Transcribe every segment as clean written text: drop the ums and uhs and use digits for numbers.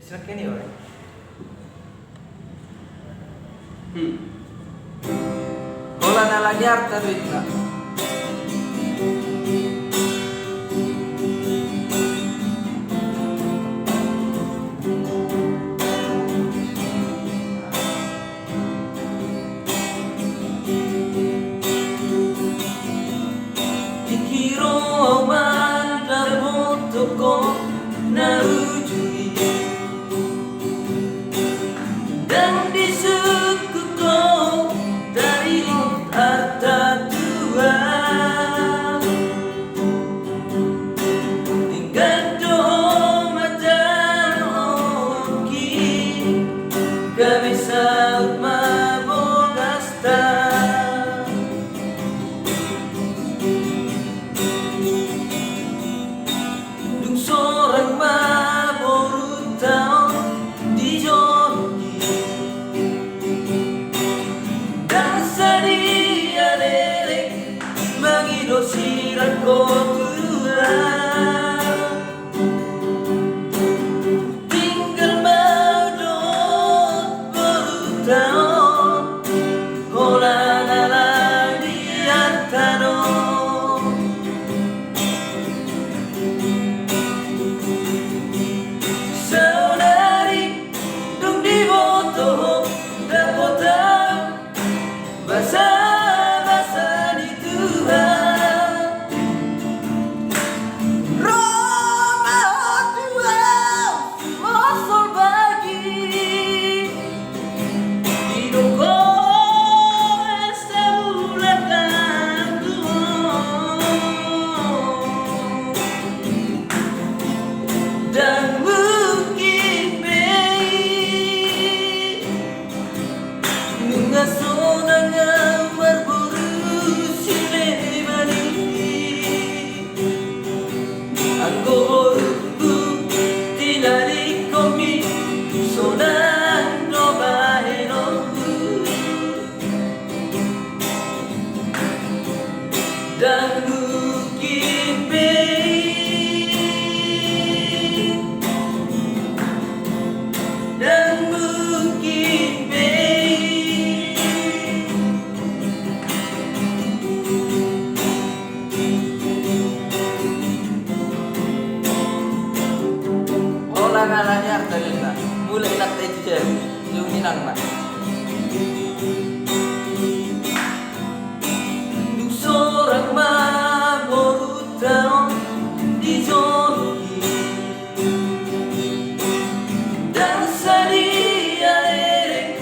Silakan ya. Holan lagi Arta duitnya. Dan di suku kau dari Arta tua tinggal doa macam oki kami saut mabogasta dung sorang maboru tau di joki dan sedia lelek mengido sirat kotura tinggal madot baru tau holan ala di antano saudari dung di boto dapotan basa-basa di Tuhan Roma Tuhan mosol bagi hidup kau sebulatan dan mungkin baik mengasona ngamar buru sile bani anggoruku tidak dikomi sonan no bahenoku dan mungkin baik dan mungkin baik Holan alanya Arta duitnya. Mulai nak itu je. Juni nang mak. dung sorang maboru tau di joki dan sedia lelek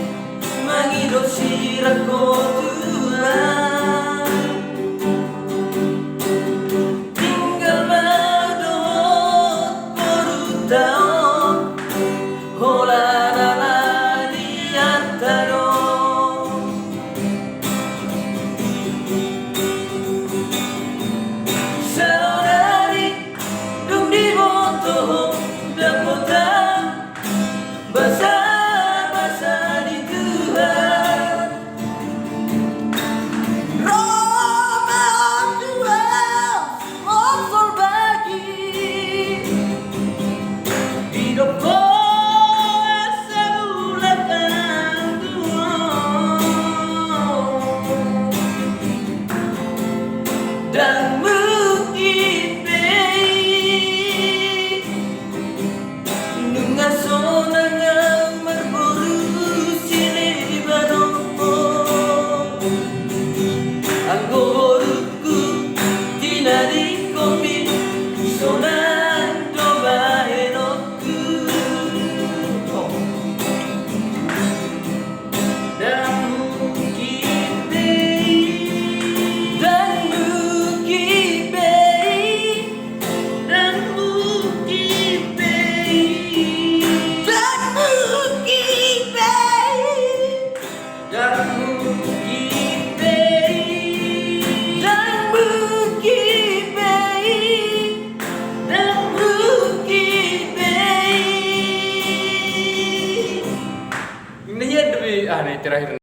mengido sirat kotura tinggal madot baru tau holan ala di antano saudari dung di boto dapotan basa-basa di Tuhan Roma Tuhan mosol bagi hidup kau sebulatan dan mungkin baik mengasona ngamar buru sile banompo anggoruku tidak dikomi sonan do bahenoku dan mungkin baik dan mungkin baik dan mungkin baik dan mungkin baik dan mungkin baik dan mungkin baik dan mungkin baik Ini ya demi nih terakhir.